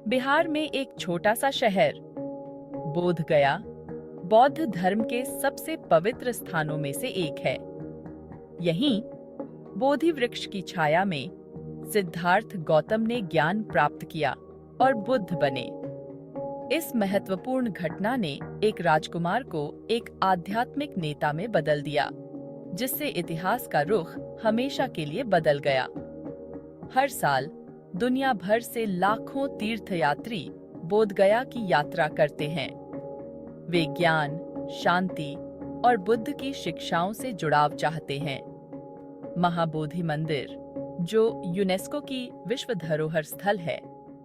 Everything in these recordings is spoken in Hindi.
बिहार में एक छोटा सा शहर बोध गया बौद्ध धर्म के सबसे पवित्र स्थानों में से एक है। यहीं बोधि वृक्ष की छाया में सिद्धार्थ गौतम ने ज्ञान प्राप्त किया और बुद्ध बने। इस महत्वपूर्ण घटना ने एक राजकुमार को एक आध्यात्मिक नेता में बदल दिया, जिससे इतिहास का रुख हमेशा के लिए बदल गया। हर साल दुनिया भर से लाखों तीर्थयात्री बोधगया की यात्रा करते हैं। वे ज्ञान, शांति और बुद्ध की शिक्षाओं से जुड़ाव चाहते हैं। महाबोधि मंदिर, जो यूनेस्को की विश्व धरोहर स्थल है,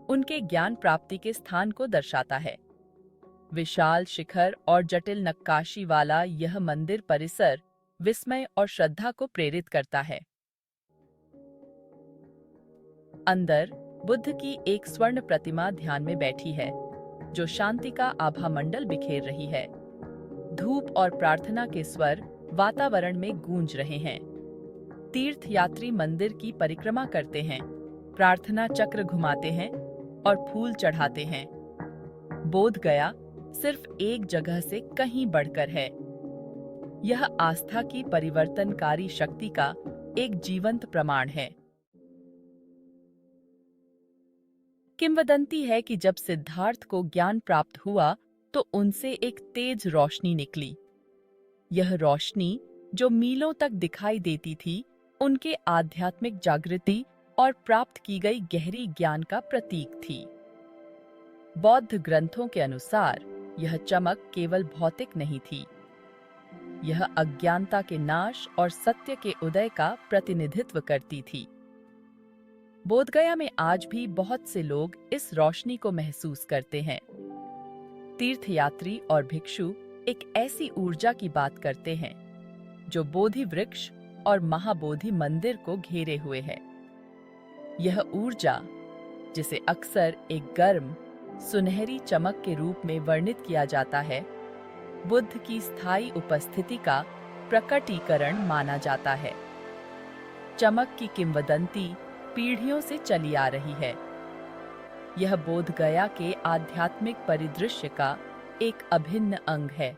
उनके ज्ञान प्राप्ति के स्थान को दर्शाता है। विशाल शिखर और जटिल नक्काशी वाला यह मंदिर परिसर विस्मय और श्रद्धा को प्रेरित करता है। अंदर बुद्ध की एक स्वर्ण प्रतिमा ध्यान में बैठी है, जो शांति का आभा मंडल बिखेर रही है। धूप और प्रार्थना के स्वर वातावरण में गूंज रहे हैं। तीर्थयात्री मंदिर की परिक्रमा करते हैं, प्रार्थना चक्र घुमाते हैं और फूल चढ़ाते हैं। बोध गया सिर्फ एक जगह से कहीं बढ़कर है। यह आस्था की परिवर्तनकारी शक्ति का एक जीवंत प्रमाण है। किंवदंती है कि जब सिद्धार्थ को ज्ञान प्राप्त हुआ तो उनसे एक तेज रोशनी निकली। यह रोशनी, जो मीलों तक दिखाई देती थी, उनके आध्यात्मिक जागृति और प्राप्त की गई गहरी ज्ञान का प्रतीक थी। बौद्ध ग्रंथों के अनुसार यह चमक केवल भौतिक नहीं थी। यह अज्ञानता के नाश और सत्य के उदय का प्रतिनिधित्व करती थी। बोधगया में आज भी बहुत से लोग इस रोशनी को महसूस करते हैं। तीर्थयात्री और भिक्षु एक ऐसी ऊर्जा की बात करते हैं जो बोधि वृक्ष और महाबोधि मंदिर को घेरे हुए है। यह ऊर्जा, जिसे अक्सर एक गर्म, सुनहरी चमक के रूप में वर्णित किया जाता है, बुद्ध की स्थायी उपस्थिति का प्रकटीकरण माना जाता है। चमक की किंवदंती पीढ़ियों से चली आ रही है। यह बोधगया के आध्यात्मिक परिदृश्य का एक अभिन्न अंग है।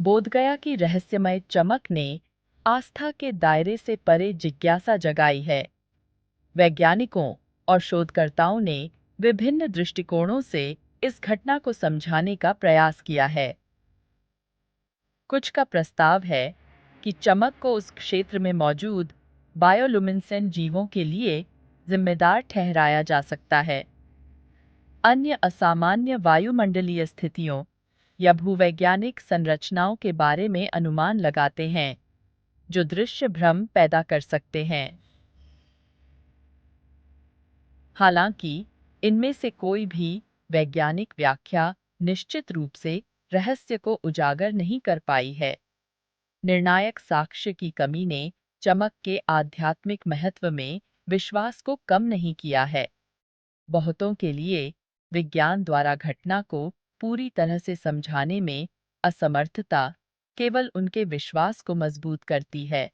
बोधगया की रहस्यमय चमक ने आस्था के दायरे से परे जिज्ञासा जगाई है। वैज्ञानिकों और शोधकर्ताओं ने विभिन्न दृष्टिकोणों से इस घटना को समझाने का प्रयास किया है। कुछ का प्रस्ताव है कि चमक को उस क्षेत्र में मौजूद बायोलुमिनेसेंट जीवों के लिए जिम्मेदार ठहराया जा सकता है। अन्य असामान्य वायुमंडलीय स्थितियों या भूवैज्ञानिक संरचनाओं के बारे में अनुमान लगाते हैं, जो दृश्य भ्रम पैदा कर सकते हैं। हालांकि इनमें से कोई भी वैज्ञानिक व्याख्या निश्चित रूप से रहस्य को उजागर नहीं कर पाई है। निर्णायक साक्ष्य की कमी ने चमक के आध्यात्मिक महत्व में विश्वास को कम नहीं किया है। बहुतों के लिए विज्ञान द्वारा घटना को पूरी तरह से समझाने में असमर्थता केवल उनके विश्वास को मजबूत करती है।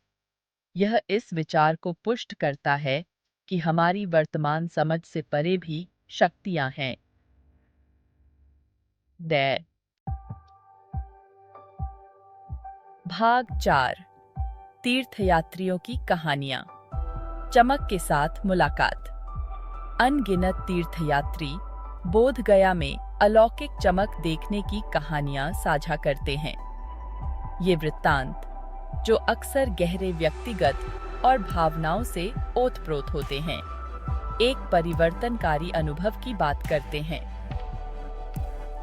यह इस विचार को पुष्ट करता है कि हमारी वर्तमान समझ से परे भी शक्तियां हैं। भाग 4, तीर्थयात्रियों की कहानियां। चमक के साथ मुलाकात। अनगिनत तीर्थयात्री बोधगया में अलौकिक चमक देखने की कहानियां साझा करते हैं। ये वृत्तांत, जो अक्सर गहरे व्यक्तिगत और भावनाओं से ओतप्रोत होते हैं, एक परिवर्तनकारी अनुभव की बात करते हैं।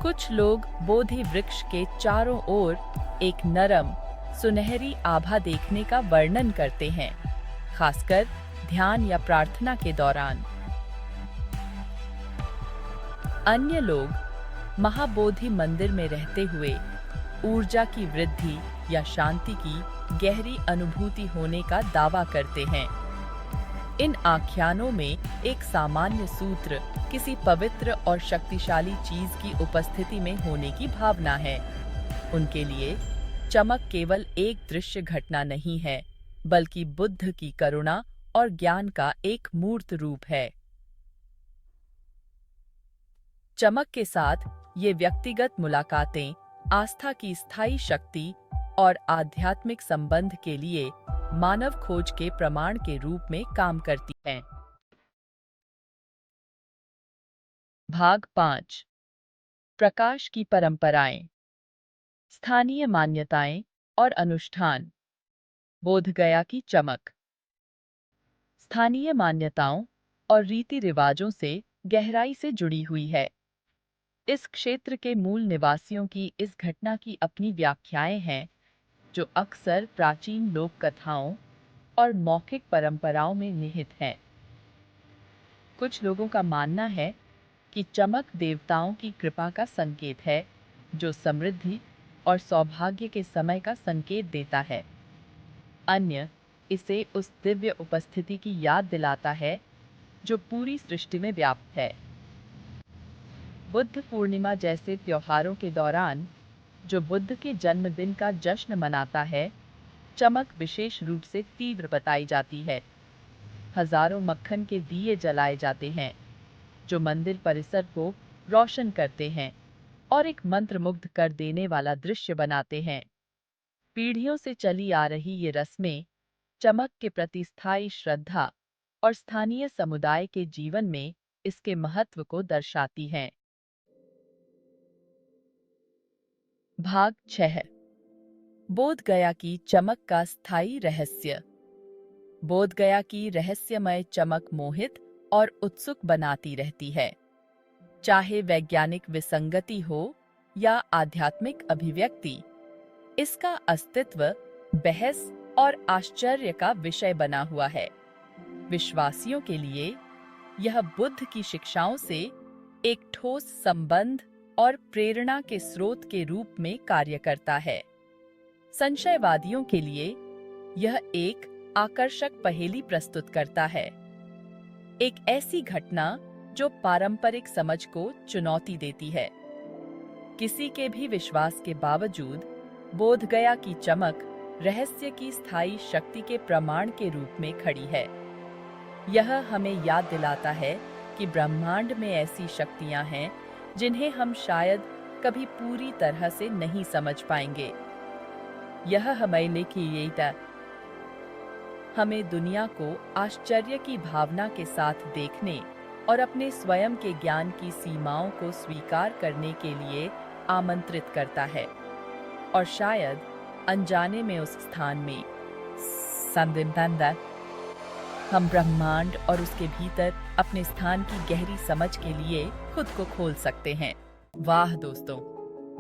कुछ लोग बोधि वृक्ष के चारों ओर एक नरम, सुनहरी आभा देखने का वर्णन करते हैं, खासकर ध्यान या प्रार्थना के दौरान। अन्य लोग महाबोधि मंदिर में रहते हुए ऊर्जा की वृद्धि या शांति की गहरी अनुभूति होने का दावा करते हैं। इन आख्यानों में एक सामान्य सूत्र किसी पवित्र और शक्तिशाली चीज की उपस्थिति में होने की भावना है। उनके लिए चमक केवल एक दृश्य घटना नहीं है, बल्कि बुद्ध की करुणा और ज्ञान का एक मूर्त रूप है। चमक के साथ ये व्यक्तिगत मुलाकातें आस्था की स्थायी शक्ति और आध्यात्मिक संबंध के लिए मानव खोज के प्रमाण के रूप में काम करती हैं। भाग 5। प्रकाश की परंपराएं, स्थानीय मान्यताएं और अनुष्ठान। बोधगया की चमक स्थानीय मान्यताओं और रीति रिवाजों से गहराई से जुड़ी हुई है। इस क्षेत्र के मूल निवासियों की इस घटना की अपनी व्याख्याएं हैं, जो अक्सर प्राचीन लोक कथाओं और मौखिक परंपराओं में निहित हैं। कुछ लोगों का मानना है कि चमक देवताओं की कृपा का संकेत है, जो समृद्धि और सौभाग्य के समय का संकेत देता है। अन्य इसे उस दिव्य उपस्थिति की याद दिलाता है जो पूरी सृष्टि में व्याप्त है। बुद्ध पूर्णिमा जैसे त्योहारों के दौरान, जो बुद्ध के जन्मदिन का जश्न मनाता है, चमक विशेष रूप से तीव्र बताई जाती है। हजारों मक्खन के दिए जलाए जाते हैं, जो मंदिर परिसर को रोशन करते हैं और एक मंत्रमुग्ध कर देने वाला दृश्य बनाते हैं। पीढ़ियों से चली आ रही ये रस्में चमक के प्रति स्थायी श्रद्धा और स्थानीय समुदाय के जीवन में इसके महत्व को दर्शाती हैं। भाग 6। बोधगया की चमक का स्थायी रहस्य। बोधगया की रहस्यमय चमक मोहित और उत्सुक बनाती रहती है। चाहे वैज्ञानिक विसंगति हो या आध्यात्मिक अभिव्यक्ति, इसका अस्तित्व बहस और आश्चर्य का विषय बना हुआ है। विश्वासियों के लिए यह बुद्ध की शिक्षाओं से एक ठोस संबंध और प्रेरणा के स्रोत के रूप में कार्य करता है। संशयवादियों के लिए यह एक आकर्षक पहेली प्रस्तुत करता है, एक ऐसी घटना जो पारंपरिक समझ को चुनौती देती है। किसी के भी विश्वास के बावजूद बोधगया की चमक रहस्य की स्थायी शक्ति के प्रमाण के रूप में खड़ी है। यह हमें याद दिलाता है कि ब्रह्मांड में ऐसी शक्तियां हैं जिन्हें हम शायद कभी पूरी तरह से नहीं समझ पाएंगे। यह हमें दुनिया को आश्चर्य की भावना के साथ देखने और अपने स्वयं के ज्ञान की सीमाओं को स्वीकार करने के लिए आमंत्रित करता है। और शायद अनजाने में उस स्थान में हम ब्रह्मांड और उसके भीतर अपने स्थान की गहरी समझ के लिए खुद को खोल सकते हैं। वाह दोस्तों,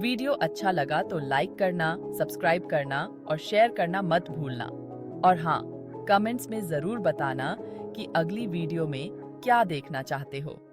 वीडियो अच्छा लगा तो लाइक करना, सब्सक्राइब करना और शेयर करना मत भूलना। और हाँ, कमेंट्स में जरूर बताना कि अगली वीडियो में क्या देखना चाहते हो।